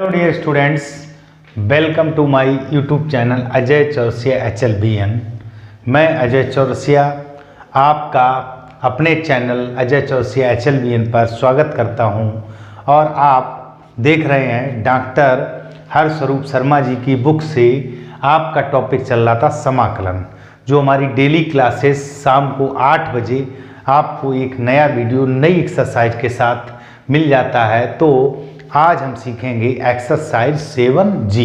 Hello dear students, welcome to my YouTube channel Ajay Chaurasia HLBN। मैं अजय चौरसिया आपका अपने चैनल अजय चौरसिया HLBN पर स्वागत करता हूं और आप देख रहे हैं डॉक्टर हरस्वरूप शर्मा जी की बुक से आपका टॉपिक चल रहा था समाकलन। जो हमारी डेली क्लासेस शाम को 8 बजे आपको एक नया वीडियो नई एक्सरसाइज के साथ मिल जाता है। तो आज हम सीखेंगे एक्सरसाइज 7G।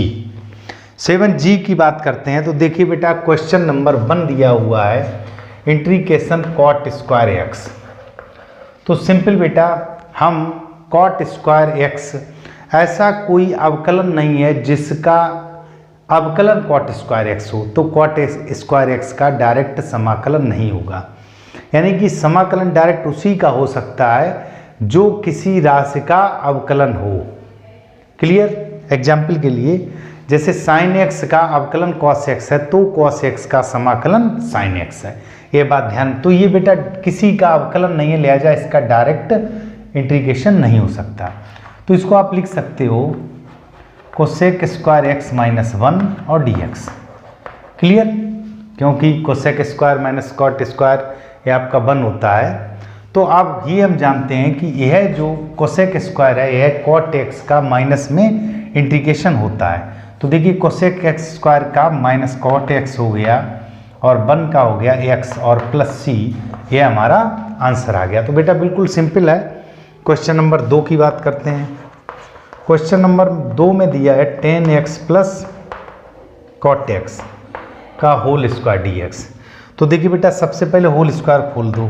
7G की बात करते हैं तो देखिए बेटा, क्वेश्चन नंबर 1 दिया हुआ है इंट्रीकेशन कॉट स्क्वायर एक्स। तो सिंपल बेटा, हम कॉट स्क्वायर एक्स, ऐसा कोई अवकलन नहीं है जिसका अवकलन कॉट स्क्वायर एक्स हो, तो कॉट स्क्वायर एक्स का डायरेक्ट समाकलन नहीं होगा। यानी कि समाकलन डायरेक्ट उसी का हो सकता है जो किसी राशि का अवकलन हो। क्लियर? एग्जाम्पल के लिए, जैसे साइन एक्स का अवकलन कॉस एक्स है तो कॉस एक्स का समाकलन साइन एक्स है। ये बात ध्यान। तो ये बेटा किसी का अवकलन नहीं है, लिहाजा इसका डायरेक्ट इंटीग्रेशन नहीं हो सकता। तो इसको आप लिख सकते हो कोसेक स्क्वायर एक्स माइनस 1 और dx। क्लियर? क्योंकि cosec square minus cot square ये आपका 1 होता है। तो अब ये हम जानते हैं कि यह जो कोसेक स्क्वायर है यह कॉट एक्स का माइनस में इंटीग्रेशन होता है। तो देखिए कोसेक एक्स स्क्वायर का माइनस कॉट एक्स हो गया और 1 का हो गया एक्स और प्लस सी, ये हमारा आंसर आ गया। तो बेटा बिल्कुल सिंपल है। क्वेश्चन नंबर 2 की बात करते हैं। क्वेश्चन नंबर 2 में दिया है 10x प्लस कॉट एक्स का होल स्क्वायर dx। तो देखिए बेटा, सबसे पहले होल स्क्वायर खोल दो।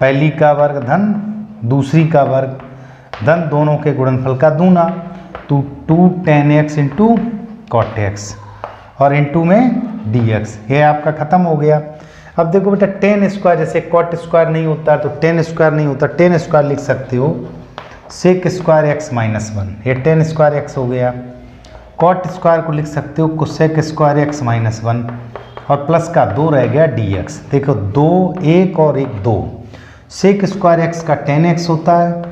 पहली का वर्ग धन दूसरी का वर्ग धन, दोनों के गुणनफल का दूना, तो 2 10x इंटू कॉट एक्स और इंटू में dx। ये आपका खत्म हो गया। अब देखो बेटा, 10 स्क्वायर, जैसे कॉट स्क्वायर नहीं होता तो 10 स्क्वायर नहीं होता, 10 स्क्वायर लिख सकते हो सेक स्क्वायर एक्स माइनस 1, ये 10 स्क्वायर एक्स हो गया। कॉट स्क्वायर को लिख सकते हो कोसेक स्क्वायर एक्स माइनस 1 और प्लस का 2 रह गया dx। देखो 2 1 और 1 2। सेक स्क्वायर एक्स का 10x होता है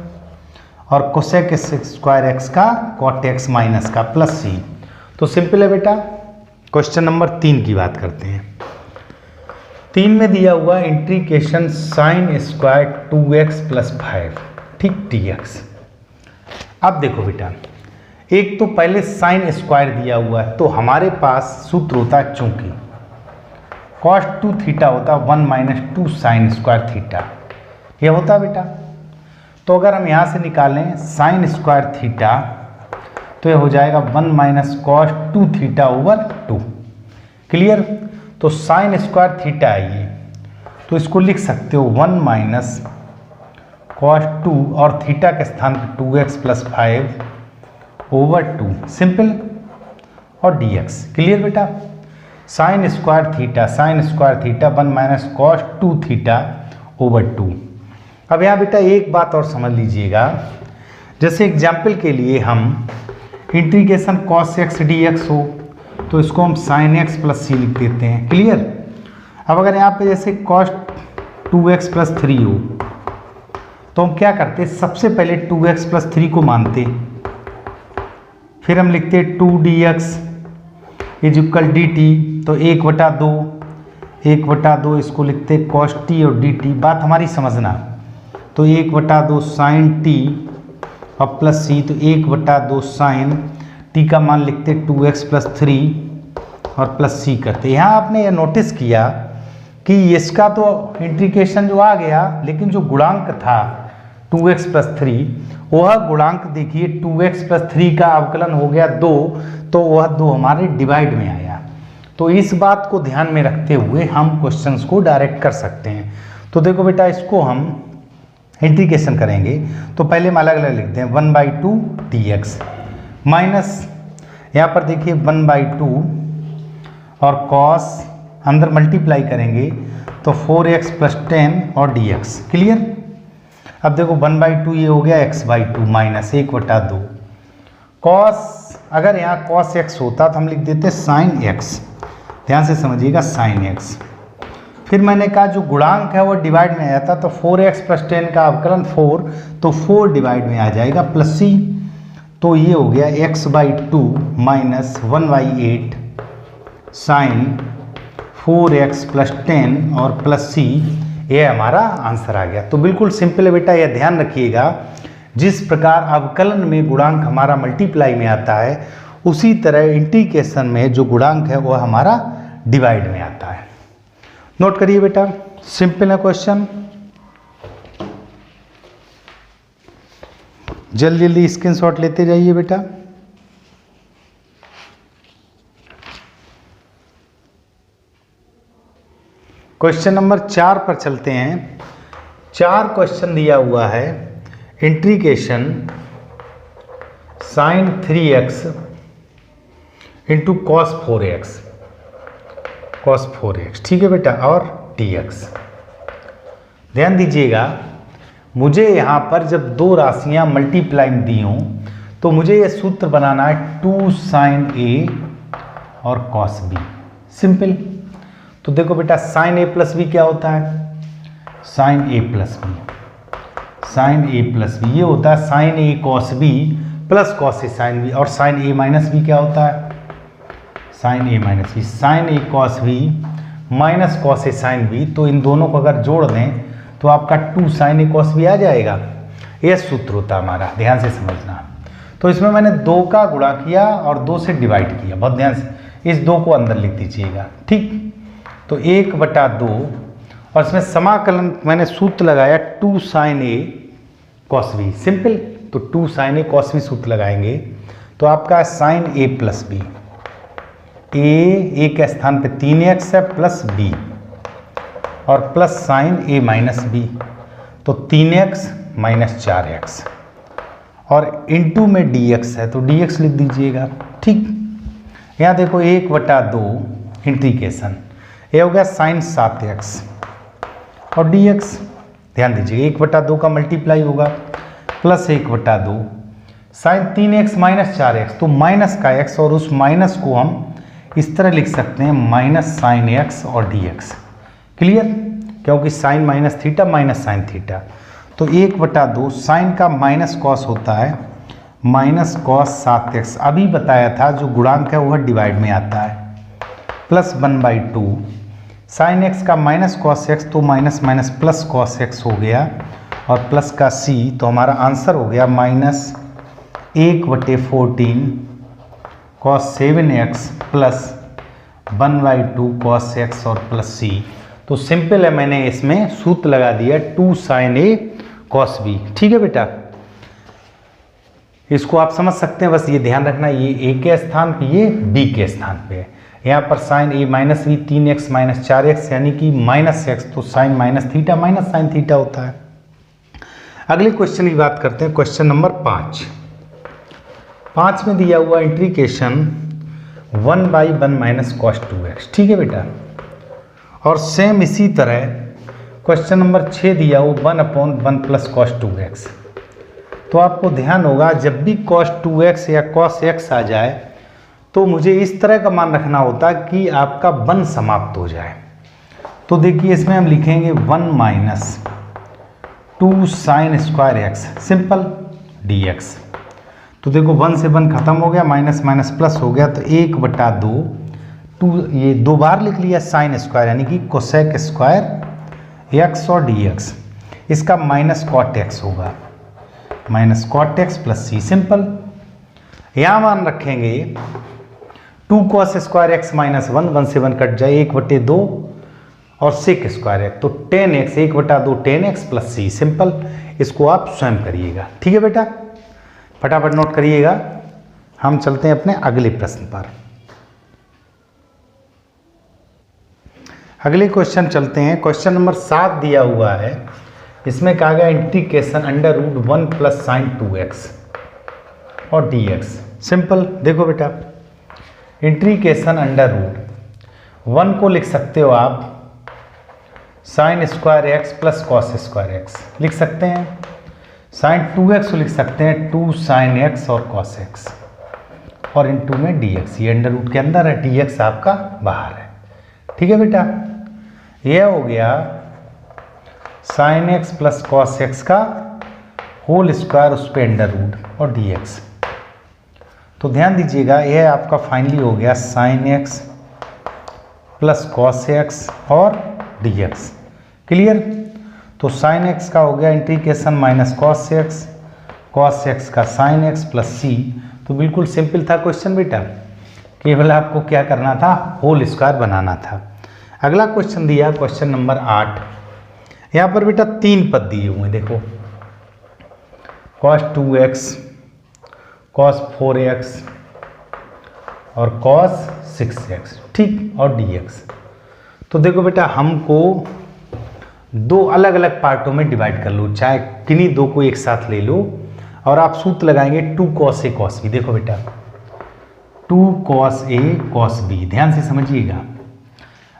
और कोसेक स्क्वायर एक्स का कॉट एक्स माइनस का प्लस सी। तो सिंपल है बेटा। क्वेश्चन नंबर 3 की बात करते हैं। 3 में दिया हुआ इंट्रीकेशन साइन स्क्वायर 2x प्लस 5, ठीक, dx। अब देखो बेटा, एक तो पहले साइन स्क्वायर दिया हुआ है तो हमारे पास सूत्र होता है, चूंकि कॉस 2 थीटा होता है 1 माइनस 2 साइन स्क्वायर थीटा, ये होता बेटा। तो अगर हम यहाँ से निकालें साइन स्क्वायर थीटा तो ये हो जाएगा 1 minus cos 2 theta over 2। Clear? तो साइन स्क्वायर थीटा है ये, तो इसको लिख सकते हो 1 माइनस कॉस 2 और थीटा के स्थान पर 2x प्लस 5 ओवर 2, सिंपल, और dx। क्लियर बेटा? Sine square theta 1 minus cos 2 theta over 2। अब यहाँ बेटा एक बात और समझ लीजिएगा, जैसे एग्जाम्पल के लिए हम इंटीग्रेशन कॉस एक्स dx हो तो इसको हम साइन एक्स प्लस सी लिख देते हैं। क्लियर? अब अगर यहाँ पे जैसे कॉस 2x प्लस 3 हो तो हम क्या करते, सबसे पहले 2x प्लस 3 को मानते, फिर हम लिखते 2dx इज इक्वल dt, तो 1/2 इसको लिखते कॉस t और dt। बात हमारी समझना, तो 1/2 साइन t और प्लस सी, तो 1/2 साइन t का मान लिखते 2x प्लस 3 और प्लस सी करते। यहाँ आपने ये नोटिस किया कि इसका तो इंटीग्रेशन जो आ गया, लेकिन जो गुणांक था 2x प्लस 3, वह गुणांक देखिए 2x प्लस 3 का अवकलन हो गया 2, तो वह 2 हमारे डिवाइड में आया। तो इस बात को ध्यान में रखते हुए हम क्वेश्चंस को डायरेक्ट कर सकते हैं। तो देखो बेटा, इसको हम इंटीग्रेशन करेंगे तो पहले हम अलग अलग लिखते हैं 1/2 dx माइनस, यहाँ पर देखिए 1/2 और कॉस, अंदर मल्टीप्लाई करेंगे तो 4x प्लस 10 और dx। क्लियर? अब देखो 1/2 ये हो गया x/2 माइनस 1/2 कॉस, अगर यहाँ कॉस x होता तो हम लिख देते साइन x। ध्यान से समझिएगा, साइन x। फिर मैंने कहा जो गुणांक है वो डिवाइड में आया था, तो 4x प्लस 10 का अवकलन 4, तो 4 डिवाइड में आ जाएगा प्लस सी। तो ये हो गया x/2 माइनस 1/8 साइन 4x + 10 और प्लस c, ये हमारा आंसर आ गया। तो बिल्कुल सिंपल है बेटा, यह ध्यान रखिएगा, जिस प्रकार अवकलन में गुणांक हमारा मल्टीप्लाई में आता है, उसी तरह इंटीग्रेशन में जो गुणांक है वह हमारा डिवाइड में आता है। नोट करिए बेटा, सिंपल है क्वेश्चन, जल्दी जल्दी स्क्रीनशॉट लेते जाइए बेटा। क्वेश्चन नंबर 4 पर चलते हैं। 4 क्वेश्चन दिया हुआ है, integration sin 3x into cos 4x, ठीक है बेटा, और dx। ध्यान दीजिएगा, मुझे यहाँ पर जब दो राशियाँ मल्टीप्लाई दी हों तो मुझे ये सूत्र बनाना है 2 sin a और cos b। सिंपल। तो देखो बेटा, sin a प्लस b क्या होता है? sin a plus b, sin a plus b ये होता है sin a cos b plus cos a sin b। और sin a माइनस b क्या होता है? sin a minus b, sin a cos b minus cos a sin b। तो इन दोनों को अगर जोड़ दें तो आपका 2 sin a cos b आ जाएगा। यह सूत्र होता है हमारा, ध्यान से समझना। तो इसमें मैंने 2 का गुणा किया और 2 से डिवाइड किया, बहुत ध्यान से, इस 2 को अंदर लिख दीजिएगा, ठीक। तो 1/2 और इसमें समाकलन मैंने सूत्र लगाया 2 sin a cos b, simple. तो 2 sin a cos b सूत्र लगाएंगे तो आपका sin a plus b, a के स्थान पे 3x है प्लस b और plus sin a minus b, तो 3x माइनस 4x और इनटू में dx है तो dx लिख दीजिएगा, ठीक। यहाँ देखो 1/2 इंटीग्रेशन, ये हो गया sin 7x और dx। ध्यान दीजिए 1/2 का मल्टीप्लाई होगा plus 1/2 sin 3x minus 4x, तो माइनस का x और उस माइनस को हम इस तरह लिख सकते हैं माइनस sin x और dx। क्लियर? क्योंकि sin minus theta minus sine theta. तो 1/2 साइन का माइनस कॉस होता है माइनस कॉस 7x, अभी बताया था जो गुणांक है वह डिवाइड में आता है, प्लस 1/2 साइन x का माइनस कॉस x, तो minus minus plus cos x हो गया और प्लस का c, तो हमारा आंसर हो गया minus 1/14 cos 7x plus 1/2 cos x और प्लस c। तो सिंपल है, मैंने इसमें सूत्र लगा दिया 2 sin a cos b, ठीक है बेटा। इसको आप समझ सकते हैं, बस ये ध्यान रखना, ये a के स्थान पे, ये b के स्थान पे है। यहाँ पर sin a minus b 3x minus 4x यानी कि माइनस x, तो sin minus theta minus sine theta होता है। अगले क्वेश्चन की बात करते हैं, क्वेश्चन नंबर 5 में दिया हुआ इंटीग्रेशन 1/1 माइनस cos 2x, ठीक है बेटा। और सेम इसी तरह क्वेश्चन नंबर 6 दिया हो 1/1 प्लस cos 2x। तो आपको ध्यान होगा, जब भी cos 2x या cos x आ जाए तो मुझे इस तरह का मान रखना होता कि आपका 1 समाप्त हो जाए। तो देखिए इसमें हम लिखेंगे 1 minus 2 sin square x, simple, dx। तो देखो 1 से 1 खत्म हो गया, माइनस माइनस प्लस हो गया, तो 1/2 2, ये 2 बार लिख लिया साइन स्क्वायर यानी कि कोसेक स्क्वायर x और dx, इसका माइनस कॉट x होगा, minus cot x plus c, simple. यहाँ मान रखेंगे 2 cos स्क्वायर x माइनस 1 से 1 कट जाए, 1/2 और सेक स्क्वायर है, तो 10x 1/2 10x plus c, simple. इसको आप स्वयं करिएगा, ठीक है बेटा, फटाफट नोट करिएगा। हम चलते हैं अपने अगले प्रश्न पर। अगले क्वेश्चन चलते हैं, क्वेश्चन नंबर 7 दिया हुआ है, इसमें कहा गया इंटीग्रेशन √1 प्लस साइन 2x और dx, सिंपल। देखो बेटा, इंटीग्रेशन √1 को लिख सकते हो आप sine square x plus cos square x लिख सकते हैं, साइन 2x को लिख सकते हैं 2 sin x और cos x और इनटू में dx, ये अंडर रूट के अंदर है, dx आपका बाहर है, ठीक है बेटा। यह हो गया sin x plus cos x का होल स्क्वायर, उस पर अंडर रूट और dx, तो ध्यान दीजिएगा, यह आपका फाइनली हो गया sign x plus cos x और डी एक्स। क्लियर? तो साइन एक्स का हो गया इंटीग्रेशन माइनस कॉस एक्स का साइन एक्स प्लस सी। तो बिल्कुल सिंपल था क्वेश्चन बेटा, केवल आपको क्या करना था, होल स्क्वायर बनाना था। अगला क्वेश्चन दिया क्वेश्चन नंबर 8। यहाँ पर बेटा 3 पद दिए हुए हैं, देखो cos 2x, cos 4x और cos 6x, ठीक, और dx। तो देखो बेटा, हमको 2 अलग अलग पार्टों में डिवाइड कर लो, चाहे किन्हीं 2 को एक साथ ले लो और आप सूत्र लगाएंगे 2 cos a cos b। देखो बेटा 2 cos a cos b, ध्यान से समझिएगा।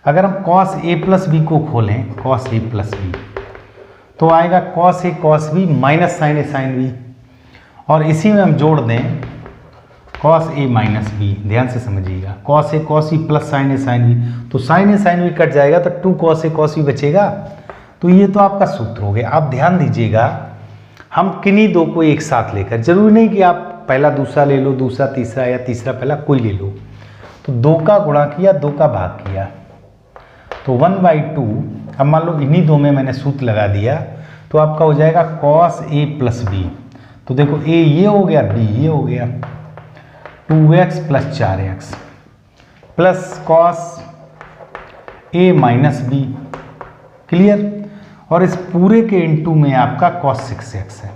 अगर हम cos a प्लस बी को खोलें, cos a प्लस बी, तो आएगा cos a cos b minus sine a sine b, और इसी में हम जोड़ दें cos a माइनस b, ध्यान से समझिएगा, cos a cos b plus sine a sine b, तो साइन a साइन b कट जाएगा तो 2 cos a cos b बचेगा। तो ये तो आपका सूत्र हो गया। आप ध्यान दीजिएगा, हम किन्हीं 2 को एक साथ लेकर, जरूरी नहीं कि आप पहला दूसरा ले लो, दूसरा तीसरा या तीसरा पहला, कोई ले लो। तो 2 का गुणा किया, 2 का भाग किया, तो 1/2। अब मान लो इन्हीं 2 में मैंने सूत्र लगा दिया, तो आपका हो जाएगा cos a प्लस बी। तो देखो a ये हो गया, b ये हो गया, 2x plus 4x plus cos a minus b। Clear? और इस पूरे के इनटू में आपका cos 6x है।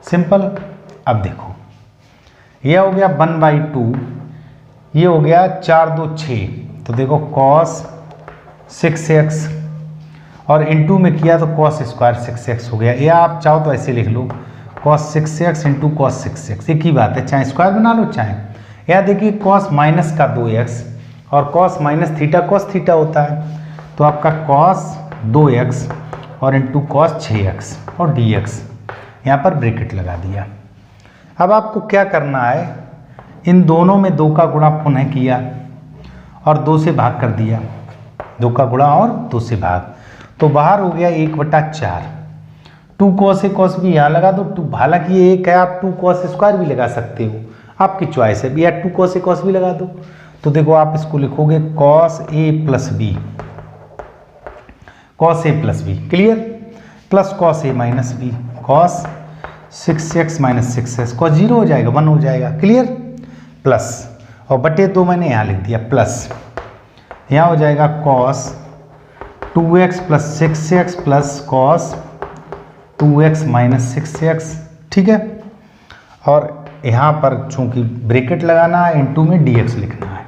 सिंपल। अब देखो, यह हो गया 1/2, ये हो गया 4 2 6, तो देखो cos 6x और इनटू में किया तो cos स्क्वायर 6x हो गया, या आप चाहो तो ऐसे लिख लो cos 6x into cos 6x, एक ही बात है, चाहे स्क्वायर बना लो चाहे। या देखिए cos माइनस का 2x और cos minus theta cos theta होता है, तो आपका cos 2x और इंटू cos 6x और dx, यहाँ पर ब्रैकेट लगा दिया। अब आपको क्या करना है, इन दोनों में 2 का गुणा पुनः किया और 2 से भाग कर दिया, 2 का गुणा और 2 से भाग, तो बाहर हो गया 1/4। 2 cos a cos b यहाँ लगा दो, हालांकि ये एक है, आप 2 cos स्क्वायर भी लगा सकते हो, आपकी चॉइस है, या 2 cos a cos b लगा दो। तो देखो आप इसको लिखोगे cos a plus b, cos a plus B, clear, plus cos a minus B, cos 6x minus 6x, cos 0 हो जाएगा, 1 हो जाएगा, क्लियर, प्लस, और बटे 2 मैंने यहाँ लिख दिया, प्लस, यहाँ हो जाएगा cos 2x plus 6x plus cos 2x minus 6x, ठीक है। और यहाँ पर चूंकि ब्रैकेट लगाना है, इनटू में dx लिखना है।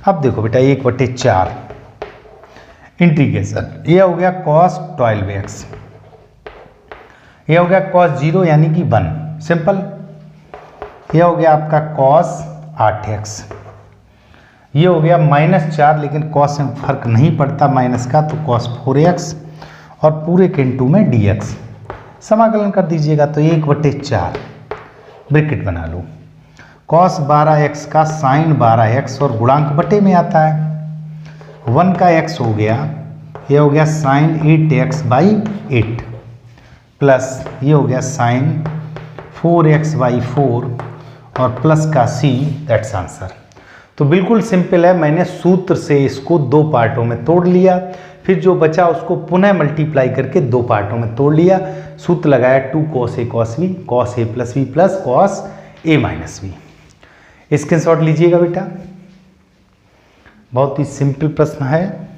अब देखो बेटा 1/4 इंटीग्रेशन, ये हो गया cos 12x, ये हो गया cos 0 यानी कि 1, सिंपल। ये हो गया आपका cos 8x, ये हो गया -4, लेकिन cos में फर्क नहीं पड़ता माइनस का, तो cos 4x और पूरे के इनटू में dx, समाकलन कर दीजिएगा तो 1/4 ब्रैकेट बना लो, cos 12x का sin 12x और गुणांक बटे में आता है, 1 का x हो गया, ये हो गया sin 8x/8 प्लस ये हो गया sin 4x/4 और प्लस का c, दैट्स आंसर। तो बिल्कुल सिंपल है, मैंने सूत्र से इसको 2 पार्टों में तोड़ लिया, फिर जो बचा उसको पुनः मल्टीप्लाई करके 2 पार्टों में तोड़ लिया, सूत्र लगाया 2 cos a cos b, cos a plus b plus cos a minus b। Screenshot लीजिएगा बेटा, बहुत ही सिंपल प्रश्न है।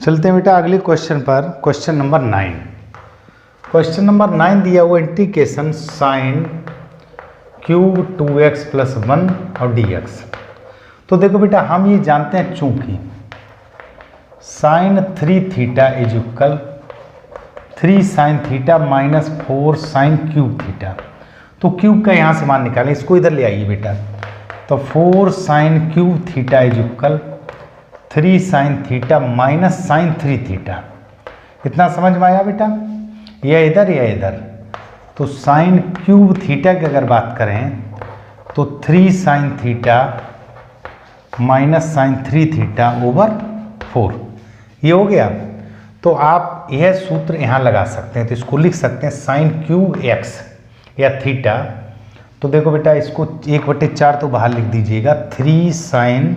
चलते हैं बेटा अगले क्वेश्चन पर, क्वेश्चन नंबर 9। क्वेश्चन नंबर 9 दिया हुआ integration sine cube 2x plus 1 और dx। तो देखो बेटा, हम ये जानते हैं चूंकि sine 3 theta is equal 3 sine theta minus 4 sine cube theta, तो क्यूब का यहाँ से मान निकालें, इसको इधर ले आइए बेटा, तो 4 sine cube theta is equal 3 sine theta minus sine 3 theta. इतना समझ में आया बेटा, या इधर या इधर। तो साइन क्यूब थीटा की अगर बात करें तो 3 sine theta minus sine 3 theta over 4। ये हो गया। तो आप यह सूत्र यहाँ लगा सकते हैं, तो इसको लिख सकते हैं साइन क्यूब एक्स या थीटा। तो देखो बेटा, इसको 1/4 तो बाहर लिख दीजिएगा, 3 साइन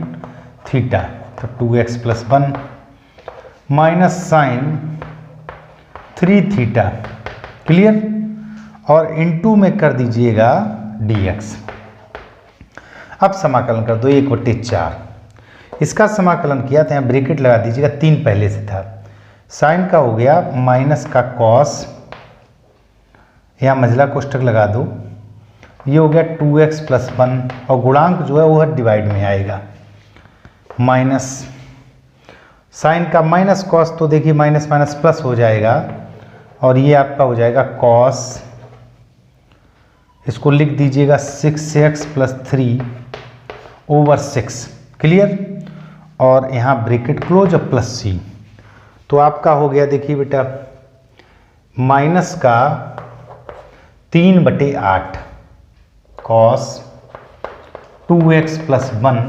थीटा, तो 2x + 1 minus sine 3 theta, clear. और इनटू में कर दीजिएगा dx। अब समाकलन कर दो 1/4। इसका समाकलन किया तो यहाँ ब्रैकेट लगा दीजिएगा, 3 पहले से था। साइन का हो गया माइनस का कॉस, यहाँ मझला कोष्ठक लगा दो, ये हो गया 2x + 1 और गुणांक जो है वो डिवाइड में आएगा, माइनस साइन का माइनस कॉस, तो देखिए माइनस माइनस प्लस हो जाएगा और ये आपका हो जाएगा कॉस। इसको लिख दीजिएगा 6x + 3 ओवर 6, क्लियर। और यहाँ ब्रैकेट क्लोज और प्लस c, तो आपका हो गया, देखिए बेटा, माइनस का 3/8 कॉस 2x + 1,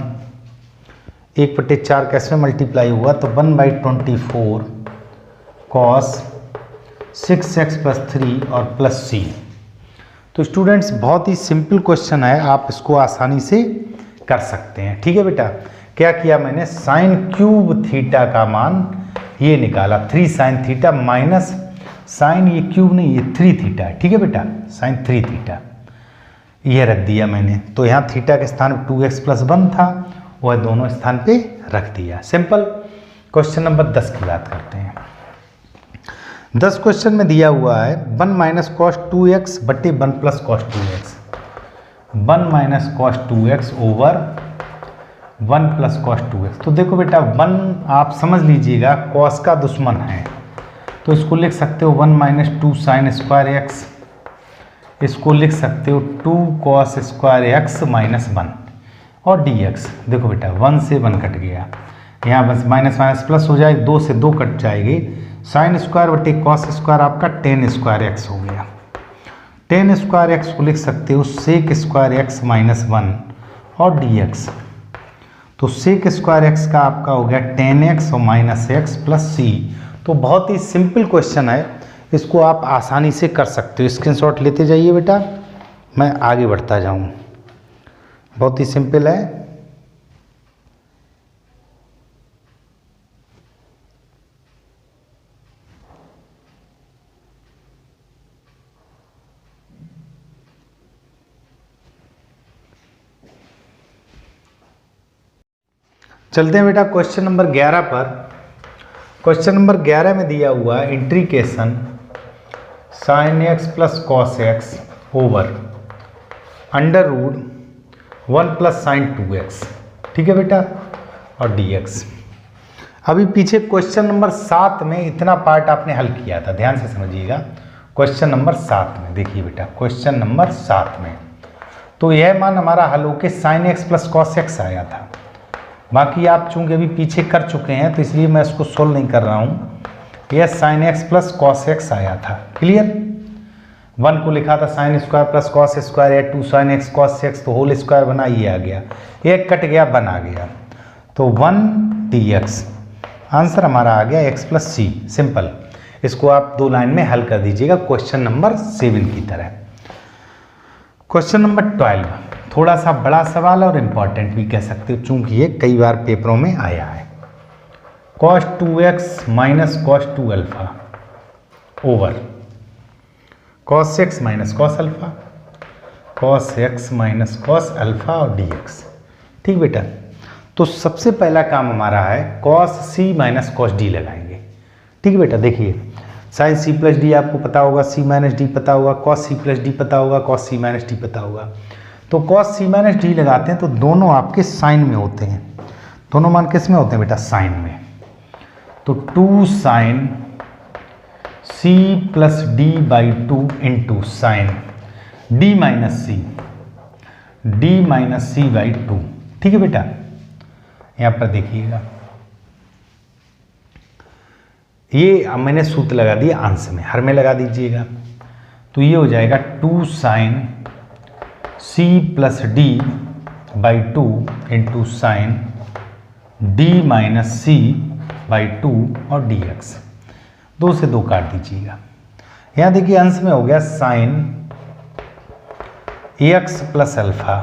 1/4 कैसे मल्टीप्लाई हुआ तो 1/24 कॉस 6x + 3 और प्लस c। तो स्टूडेंट्स, बहुत ही सिंपल क्वेश्चन है, आप इसको आसानी से कर सकते हैं। ठीक है बेटा, क्या किया मैंने, साइन क्यूब थीटा का मान ये निकाला, 3 साइन थीटा माइनस साइन, ये क्यूब नहीं, ये 3 थीटा है। ठीक है बेटा, साइन 3 थीटा ये रख दिया मैंने। तो यहाँ थीटा के स्थान पर 2x + 1 था, वह दोनों स्थान पे रख दिया। सिंपल। क्वेश्चन नंबर 10 की बात करते हैं। 10 क्वेश्चन में दिया हुआ है 1 - cos 2x बटे 1 + cos 2x, 1 - cos 2x over 1 + cos 2x। तो देखो बेटा, 1 आप समझ लीजिएगा cos का दुश्मन है, तो इसको लिख सकते हो 1 - 2 sin स्क्वायर x, इसको लिख सकते हो 2 cos स्क्वायर x - 1 और dx। देखो बेटा, 1 से 1 कट गया, यहाँ बस माइनस माइनस प्लस हो जाए, 2 से 2 कट जाएगी, साइन स्क्वायर बटे कॉस स्क्वायर आपका 10 स्क्वायर x हो गया। 10 स्क्वायर x को लिख सकते हो सेक स्क्वायर x - 1 और dx। तो सेक स्क्वायर x का आपका हो गया 10x और -x + c। तो बहुत ही सिंपल क्वेश्चन है, इसको आप आसानी से कर सकते हो। स्क्रीनशॉट लेते जाइए बेटा, मैं आगे बढ़ता जाऊँ। बहुत ही सिंपल है। चलते हैं बेटा क्वेश्चन नंबर 11 पर। क्वेश्चन नंबर 11 में दिया हुआ है इंट्रीकेशन sin x + cos x over √1 + sin 2x। ठीक है बेटा, और dx। अभी पीछे क्वेश्चन नंबर 7 में इतना पार्ट आपने हल किया था, ध्यान से समझिएगा। क्वेश्चन नंबर 7 में देखिए बेटा, क्वेश्चन नंबर 7 में तो यह मान हमारा हल होके sin x + cos x आया था। बाकी आप चूंकि अभी पीछे कर चुके हैं तो इसलिए मैं इसको सोल्व नहीं कर रहा हूँ। यह sin x + cos x आया था, क्लियर। 1 को लिखा था sin स्क्वायर + cos स्क्वायर या 2 sin x cos x, तो होल स्क्वायर बना, ये आ गया, एक कट गया, 1 आ गया, तो 1 dx। आंसर हमारा आ गया x + c। सिंपल। इसको आप 2 लाइन में हल कर दीजिएगा क्वेश्चन नंबर 7 की तरह। क्वेश्चन नंबर 12 थोड़ा सा बड़ा सवाल और इम्पॉर्टेंट भी कह सकते हो, चूंकि ये कई बार पेपरों में आया है। cos 2x - cos 2α over cos x - cos α, cos x - cos α और dx। ठीक बेटा, तो सबसे पहला काम हमारा है cos c - cos d लगाएंगे। ठीक बेटा, देखिए sin c + d आपको पता होगा, c - d पता होगा, cos c + d पता होगा, cos c - d पता होगा। तो cos c - d लगाते हैं तो दोनों आपके साइन में होते हैं। दोनों मान किस में होते हैं बेटा? साइन में। तो 2 sin c + d/2 into sign d - c/2। ठीक है बेटा, यहाँ पर देखिएगा, ये अब मैंने सूत्र लगा दिया अंश में, हर में लगा दीजिएगा। तो ये हो जाएगा 2 sin c + d/2 into sine D minus C by 2 और डी एक्स, 2 से 2 काट दीजिएगा। यहाँ देखिए अंश में हो गया साइन एक्स प्लस अल्फा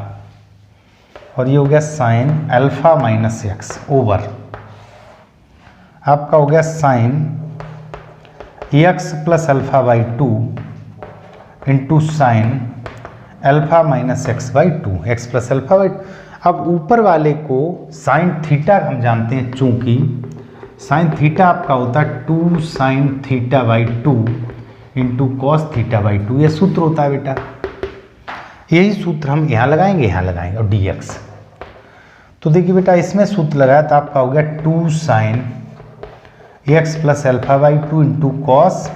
और ये हो गया sine alpha minus x over आपका हो गया sign x plus alpha by 2 into sine alpha minus x by 2, x plus alpha by. अब ऊपर वाले को साइन थीटा हम जानते हैं, चूंकि साइन थीटा आपका होता है 2 sine theta by 2 into cos theta by 2, ये सूत्र होता है बेटा। यही सूत्र हम यहाँ लगाएंगे और डी एक्स। तो देखिए बेटा इसमें सूत्र लगाया तो आपका हो गया 2 sign x plus alpha by 2 into cos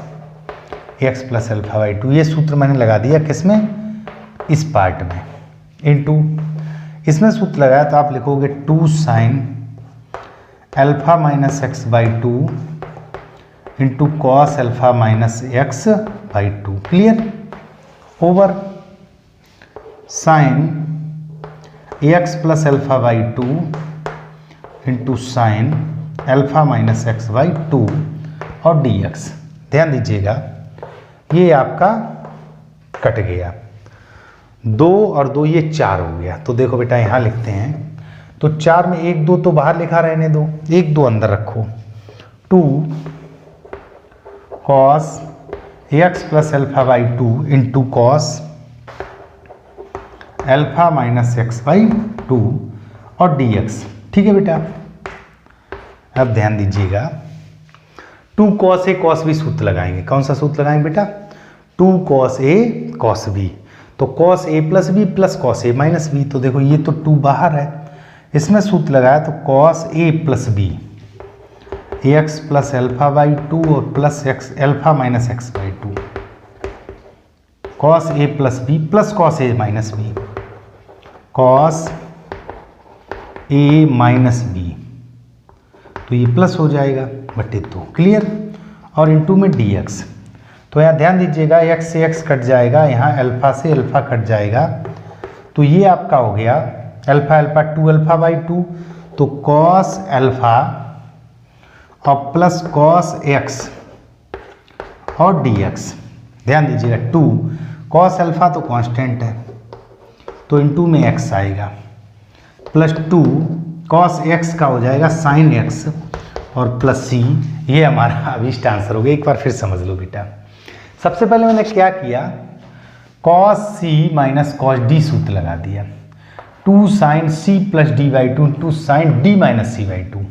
x plus alpha by 2, ये सूत्र मैंने लगा दिया किसमें, इस पार्ट में, इंटू इसमें सूत्र लगाया तो आप लिखोगे 2 sine alpha minus x by 2 into cos alpha minus x by 2, clear, over sign x plus alpha by 2 into sine alpha minus x by 2 और डी एक्स। ध्यान दीजिएगा ये आपका कट गया, 2 और 2 ये 4 हो गया। तो देखो बेटा यहाँ लिखते हैं, तो 4 में 1 2 तो बाहर लिखा रहने दो, 1 2 अंदर रखो, 2 cos x plus alpha by 2 into cos alpha minus x by 2 और डी एक्स। ठीक है बेटा, अब ध्यान दीजिएगा 2 कॉस ए कॉस बी सूत्र लगाएंगे। कौन सा सूत्र लगाएंगे बेटा, 2 कॉस ए कॉस बी, तो cos A plus B plus cos A minus B. तो देखो ये तो 2 बाहर है, इसमें सूत्र लगाया तो cos A plus B x plus alpha by 2 और plus x alpha minus x by 2, cos A plus B plus cos A minus B, cos A minus B, तो ये प्लस हो जाएगा बटे 2, क्लियर, और इंटू में डी एक्स। तो यहाँ ध्यान दीजिएगा एक्स से एक्स कट जाएगा, यहाँ अल्फा से अल्फा कट जाएगा, तो ये आपका हो गया अल्फा अल्फा 2 अल्फा बाई 2, तो कॉस अल्फा और प्लस कॉस एक्स और डी एक्स। ध्यान दीजिएगा 2 कॉस अल्फा तो कांस्टेंट है तो इंटू में एक्स आएगा, प्लस 2 कॉस एक्स का हो जाएगा साइन एक्स और प्लस सी, ये हमारा अभिष्ट आंसर हो गया। एक बार फिर समझ लो बेटा, सबसे पहले मैंने क्या किया, cos C minus cos D सूत्र लगा दिया, 2 sine C plus D by 2 two sine D minus C by 2,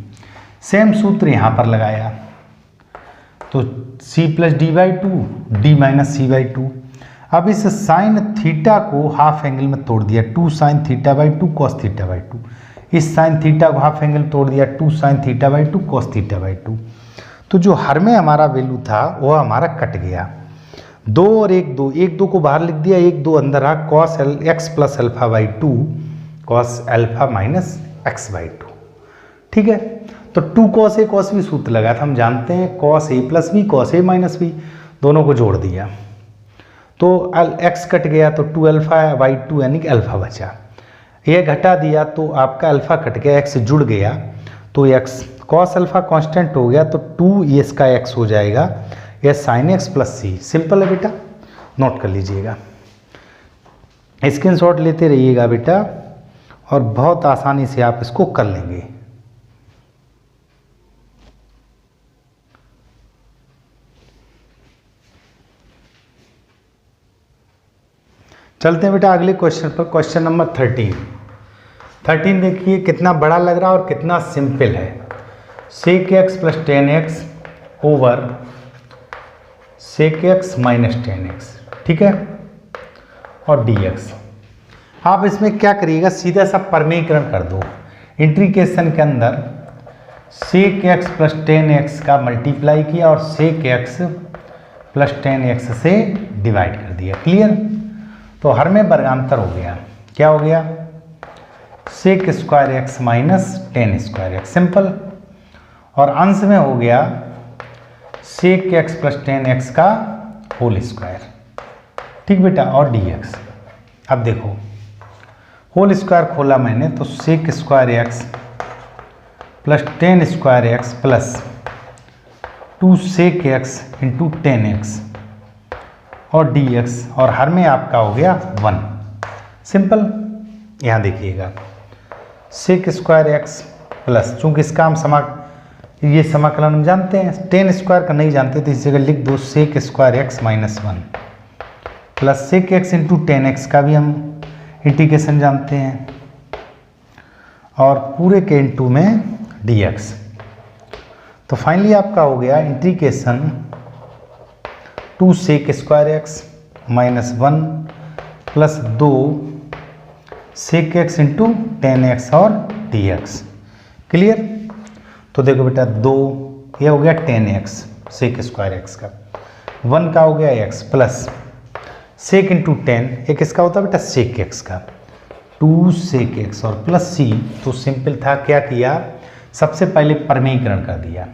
same सूत्र यहाँ पर लगाया, तो C plus D by 2 D minus C by 2। अब इस साइन थीटा को हाफ एंगल में तोड़ दिया, 2 sine theta by 2 cos theta by 2, इस साइन थीटा को हाफ एंगल तोड़ दिया, 2 sine theta by 2 cos theta by 2। तो जो हर में हमारा वैल्यू था वो हमारा कट गया, 2 और 1 2, 1 2 को बाहर लिख दिया, 1 2 अंदर रहा, cos x plus alpha by 2 cos alpha minus x by 2। ठीक है, तो 2 कॉस ए कॉस बी सूत्र लगाया था, हम जानते हैं cos A plus B cos A minus B, दोनों को जोड़ दिया तो एक्स कट गया, तो 2 अल्फा बाई 2 यानी कि अल्फा बचा, ये घटा दिया तो आपका अल्फा कट गया, एक्स जुड़ गया तो एक्स, कॉस अल्फा कांस्टेंट हो गया तो 2 ये इसका एक्स हो जाएगा, यह sign x plus C. Simple है बेटा, नोट कर लीजिएगा, स्क्रीनशॉट लेते रहिएगा बेटा और बहुत आसानी से आप इसको कर लेंगे। चलते हैं बेटा अगले क्वेश्चन पर, क्वेश्चन नंबर 13 देखिए कितना बड़ा लग रहा है और कितना सिंपल है। Sec x plus 10x over sec x minus 10x, ठीक है, और dx। आप इसमें क्या करिएगा, सीधा सा परमीकरण कर दो, इंटीग्रेशन के अंदर सेक एक्स प्लस 10x का मल्टीप्लाई किया और सेक एक्स प्लस 10x से डिवाइड कर दिया, क्लियर। तो हर में वर्गांतर हो गया, क्या हो गया, sec square x minus 10 square x, simple, और अंश में हो गया सेक एक्स प्लस 10x का होल स्क्वायर, ठीक बेटा, और dx। अब देखो होल स्क्वायर खोला मैंने तो sec square x plus ten square x plus 2 sec x into 10x और dx, और हर में आपका हो गया 1। सिंपल। यहाँ देखिएगा सेक स्क्वायर एक्स प्लस, चूंकि इसका हम ये समाकलन हम जानते हैं, 10 स्क्वायर का नहीं जानते तो इस जगह लिख दो sec square x minus 1 plus sec x into 10x का भी हम इंटीग्रेशन जानते हैं, और पूरे के इंटू में dx। तो फाइनली आपका हो गया integration 2 sec square x minus 1 plus 2 sec x into 10x और dx। क्लियर। तो देखो बेटा 2, ये हो गया 10x सेक स्क्वायर एक्स का, 1 का हो गया x प्लस सेक इंटू 10, एक इसका होता है बेटा सेक एक्स का, 2 सेक एक्स और प्लस c। तो सिंपल था, क्या किया, सबसे पहले परमीकरण कर दिया,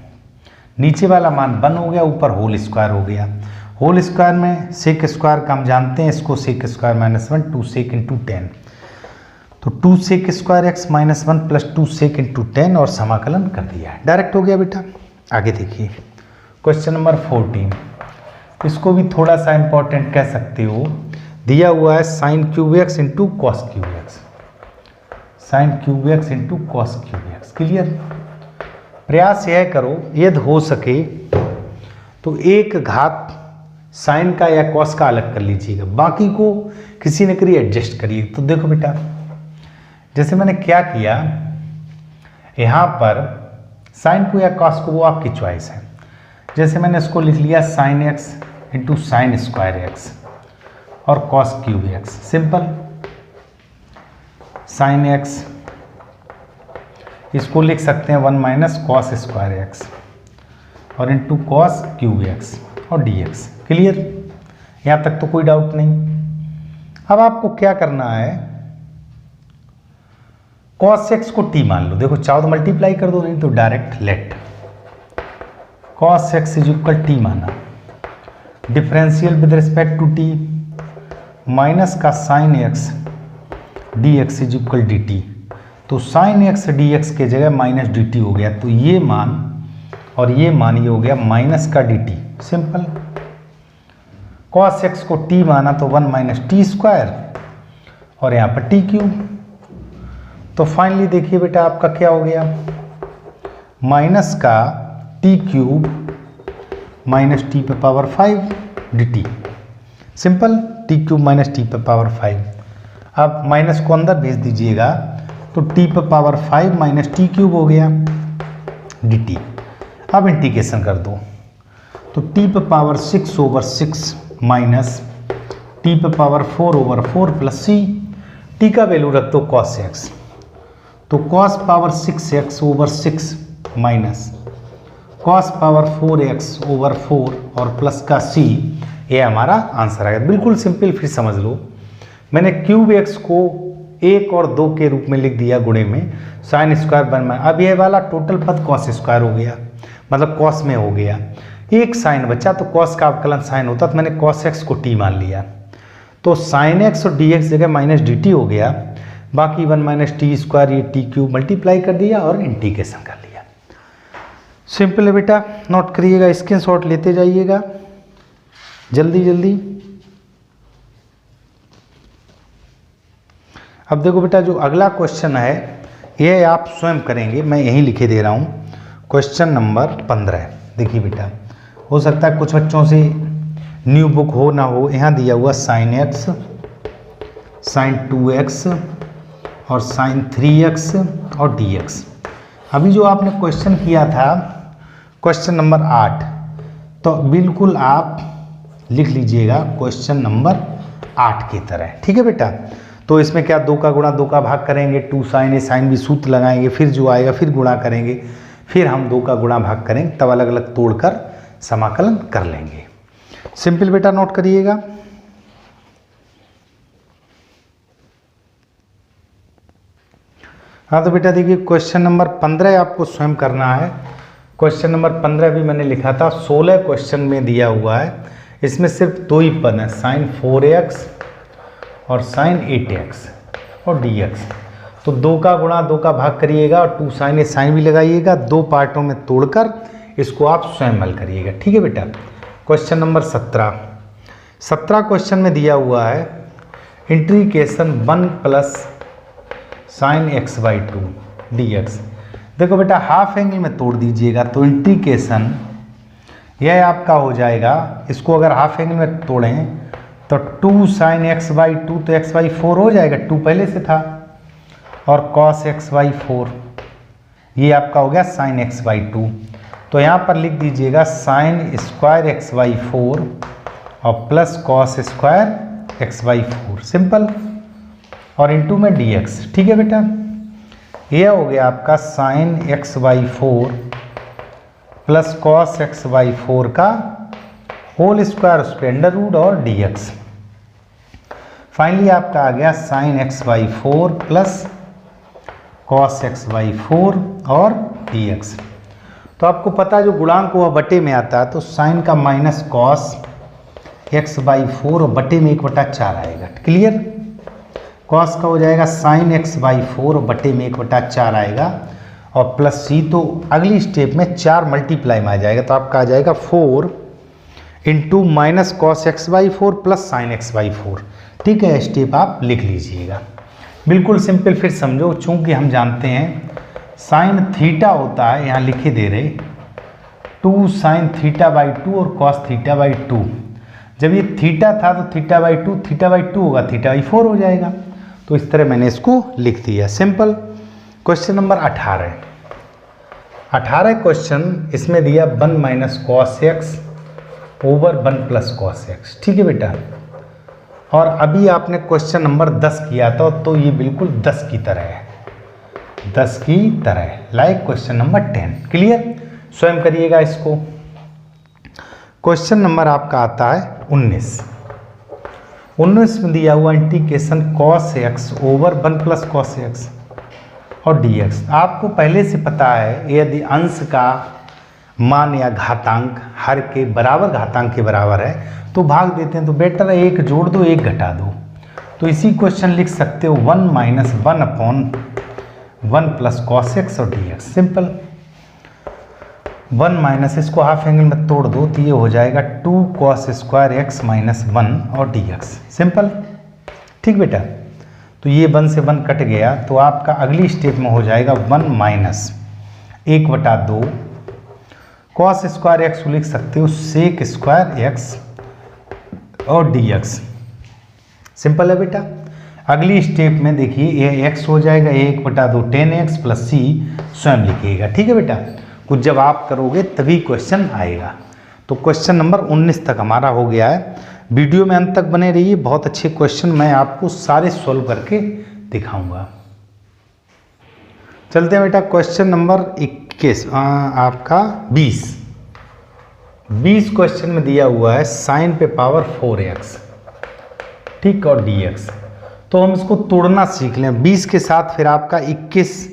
नीचे वाला मान 1 हो गया, ऊपर होल स्क्वायर हो गया। होल स्क्वायर में सेक स्क्वायर का हम जानते हैं, इसको sec square minus 1 2 sec into 10, तो 2 sec square x minus 1 plus 2 sec into 10 और समाकलन कर दिया, डायरेक्ट हो गया बेटा। आगे देखिए क्वेश्चन नंबर 14, इसको भी थोड़ा सा इंपॉर्टेंट कह सकते हो। दिया हुआ है sign cube x into cos cube x, sign cube x into cos cube x. Clear. प्रयास यह करो यदि हो सके तो एक घात साइन का या कॉस का अलग कर लीजिएगा, बाकी को किसी न करिए एडजस्ट करिए। तो देखो बेटा जैसे मैंने क्या किया, यहाँ पर साइन को या कॉस को वो आपकी चॉइस है, जैसे मैंने इसको लिख लिया sine x into sine square x और cos cube x. Simple. Sine x इसको लिख सकते हैं 1 माइनस कॉस स्क्वायर एक्स और इंटू कॉस क्यूब एक्स और dx। क्लियर। यहाँ तक तो कोई डाउट नहीं। अब आपको क्या करना है, cos x को t मान लो, देखो चाहो तो मल्टीप्लाई कर दो, नहीं तो direct let cos x is equal t माना, differential with respect to t minus का sine x dx is equal dt। तो साइन x dx के जगह माइनस dt हो गया, तो ये मान और ये मान ये हो गया माइनस का dt। सिंपल। cos x को t माना तो 1 माइनस टी स्क्वायर और यहाँ पर t क्यूब। तो फाइनली देखिए बेटा आपका क्या हो गया, माइनस का टी क्यूब माइनस टी पे power 5 dt। Simple. T cube minus T पे पावर 5, अब माइनस को अंदर भेज दीजिएगा तो टी पे पावर 5 माइनस टी क्यूब हो गया dt। अब इंटीग्रेशन कर दो तो टी पे पावर 6 ओवर 6 माइनस टी पे power 4 over 4 plus c। T का वैल्यू रख दो cos x, तो cos power 6x over 6 minus cos power 4x over 4 और प्लस का c, ये हमारा आंसर आएगा। बिल्कुल सिंपल। फिर समझ लो, मैंने क्यूब x को 1 और 2 के रूप में लिख दिया गुणे में, साइन स्क्वायर बन, अब ये वाला टोटल पद cos स्क्वायर हो गया, मतलब cos में हो गया, एक साइन बचा तो cos का अवकलन साइन होता, तो मैंने cos x को t मान लिया, तो साइन x और dx जगह माइनस dt हो गया, बाकी 1 माइनस टी स्क्वायर ये टी क्यूब मल्टीप्लाई कर दिया और इंटीग्रेशन कर लिया। सिंपल है बेटा, नोट करिएगा, स्क्रीनशॉट लेते जाइएगा जल्दी जल्दी। अब देखो बेटा जो अगला क्वेश्चन है ये आप स्वयं करेंगे, मैं यहीं लिखे दे रहा हूँ। Question number 15। देखिए बेटा, हो सकता है कुछ बच्चों से न्यू बुक हो ना हो। यहाँ दिया हुआ साइन x, साइन 2x और साइन 3x और dx। अभी जो आपने क्वेश्चन किया था क्वेश्चन नंबर 8, तो बिल्कुल आप लिख लीजिएगा क्वेश्चन नंबर 8 की तरह। ठीक है बेटा। तो इसमें क्या 2 का गुणा 2 का भाग करेंगे, 2 साइन ए साइन भी सूत्र लगाएंगे, फिर जो आएगा फिर गुणा करेंगे, फिर हम 2 का गुणा भाग करेंगे, तब अलग अलग तोड़कर समाकलन कर लेंगे। सिंपल बेटा, नोट करिएगा। हाँ तो बेटा देखिए क्वेश्चन नंबर 15 आपको स्वयं करना है। क्वेश्चन नंबर 15 भी मैंने लिखा था, 16 क्वेश्चन में दिया हुआ है। इसमें सिर्फ 2 ही पद हैं, साइन 4x और साइन 8x और dx। तो 2 का गुणा 2 का भाग करिएगा और 2 साइन साइन भी लगाइएगा, 2 पार्टों में तोड़कर इसको आप स्वयं हल करिएगा। ठीक है बेटा। क्वेश्चन नंबर 17 क्वेश्चन में दिया हुआ है integration 1 plus sine x by 2 dx। देखो बेटा हाफ एंगल में तोड़ दीजिएगा तो इंटीग्रेशन यह आपका हो जाएगा, इसको अगर हाफ एंगल में तोड़ें तो 2 साइन एक्स बाई 2 तो एक्स बाई 4 हो जाएगा, 2 पहले से था, और कॉस एक्स बाई 4 ये आपका हो गया साइन एक्स बाई 2। तो यहाँ पर लिख दीजिएगा साइन स्क्वायर एक्स बाई 4 और plus cos square x by 4 simple, और इंटू में dx। ठीक है बेटा। यह हो गया आपका sine x by 4 plus cos x by 4 का होल स्क्वायर उस पर अंडर रूट और dx। फाइनली आपका आ गया sine x by 4 plus cos x by 4 और dx। तो आपको पता है जो गुणांक हुआ बटे में आता है तो साइन का माइनस कॉस एक्स बाई 4 और बटे में 1/4 आएगा। क्लियर। कॉस का हो जाएगा साइन एक्स बाई 4 और बटे में 1/4 आएगा, और प्लस सी तो अगली स्टेप में 4 मल्टीप्लाई में आ जाएगा, तो आपका आ जाएगा 4 into minus cos x by 4 plus sine x by 4। ठीक है, स्टेप आप लिख लीजिएगा। बिल्कुल सिंपल। फिर समझो, चूंकि हम जानते हैं साइन थीटा होता है, यहाँ लिखे दे रहे 2 साइन थीटा बाई 2 और कॉस थीटा बाई 2। जब ये थीटा था तो थीटा बाई 2 होगा, थीटा बाई 4 हो जाएगा। तो इस तरह मैंने इसको लिख दिया, सिंपल। क्वेश्चन नंबर 18 क्वेश्चन इसमें दिया 1 minus cos x over 1 plus cos x. ठीक है बेटा। और अभी आपने क्वेश्चन नंबर 10 किया था, तो ये बिल्कुल 10 की तरह है, 10 की तरह, लाइक क्वेश्चन नंबर 10। क्लियर। स्वयं करिएगा इसको। क्वेश्चन नंबर आपका आता है 19 में दिया हुआ integration cos x over 1 plus cos x और dx। आपको पहले से पता है यदि अंश का मान या घातांक हर के बराबर घातांक के बराबर है तो भाग देते हैं, तो बेटर है 1 जोड़ दो 1 घटा दो। तो इसी क्वेश्चन लिख सकते हो 1 minus 1 upon 1 plus cos x और dx। सिंपल। 1 माइनस इसको हाफ एंगल में तोड़ दो तो ये हो जाएगा 2 कॉस स्क्वायर एक्स माइनस 1 और dx। सिंपल। ठीक बेटा। तो ये 1 से 1 कट गया, तो आपका अगली स्टेप में हो जाएगा 1 माइनस 1/2 कॉस स्क्वायर एक्स लिख सकते हो सेक स्क्वायर एक्स और dx। सिंपल है बेटा। अगली स्टेप में देखिए ये x हो जाएगा 1/2 10x प्लस c स्वयं लिखिएगा। ठीक है बेटा। कुछ जब आप करोगे तभी क्वेश्चन आएगा। तो क्वेश्चन नंबर 19 तक हमारा हो गया है। वीडियो में अंत तक बने रहिए, बहुत अच्छे क्वेश्चन मैं आपको सारे सॉल्व करके दिखाऊंगा। चलते हैं बेटा क्वेश्चन नंबर 21 आपका 20 क्वेश्चन में दिया हुआ है साइन पे पावर 4x। ठीक, और dx। तो हम इसको तोड़ना सीख लें 20 के साथ, फिर आपका 21